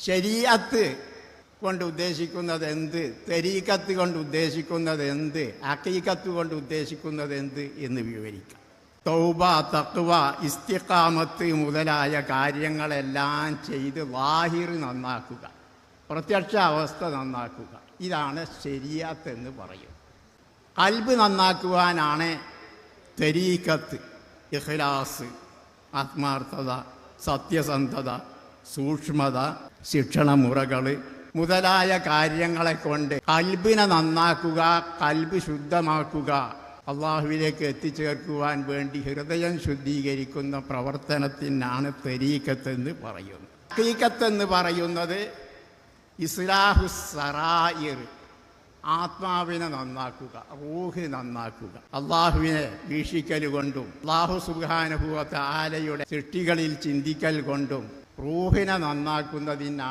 ശരീഅത്ത് കൊണ്ട് ഉദ്ദേശിക്കുന്നത് എന്ത്, തരീഖത്ത് കൊണ്ട് ഉദ്ദേശിക്കുന്നത് എന്ത്, ഹഖീഖത്ത് കൊണ്ട് ഉദ്ദേശിക്കുന്നത് എന്ത് എന്ന് വിവരിക്കാം. തൗബ, തഖ്വ, ഇസ്തിഖാമത്ത് മുതലായ കാര്യങ്ങളെല്ലാം ചെയ്ത് ലാഹിർ നന്നാക്കുക, പ്രത്യക്ഷ അവസ്ഥ നന്നാക്കുക. ഇതാണ് ശരീഅത്ത് എന്ന് പറയും. ഖൽബ് നന്നാക്കുവാനാണ് തരീഖത്ത്. ഇഖ്ലാസ്, ആത്മാർത്ഥത, സത്യസന്ധത, സൂക്ഷ്മത, ശിക്ഷണമുറകൾ മുതലായ കാര്യങ്ങളെ കൊണ്ട് ഖൽബിനെ നന്നാക്കുക, ഖൽബ് ശുദ്ധമാക്കുക, അള്ളാഹുവിലേക്ക് എത്തിച്ചേർക്കുവാൻ വേണ്ടി ഹൃദയം ശുദ്ധീകരിക്കുന്ന പ്രവർത്തനത്തിനാണ് തരീഖത്ത് എന്ന് പറയുന്നത്. ഹഖീഖത്ത് എന്ന് പറയുന്നത് ഇസ്ലാഹു സറായിർ, ആത്മാവിനെ നന്നാക്കുക, റൂഹ് നന്നാക്കുക. അള്ളാഹുവിനെ വീക്ഷിക്കൽ കൊണ്ടും അള്ളാഹു സുബ്ഹാനഹു വ തആലയുടെ സൃഷ്ടികളിൽ ചിന്തിക്കൽ കൊണ്ടും റൂഹിനെ നന്നാക്കുന്നതിനാണ്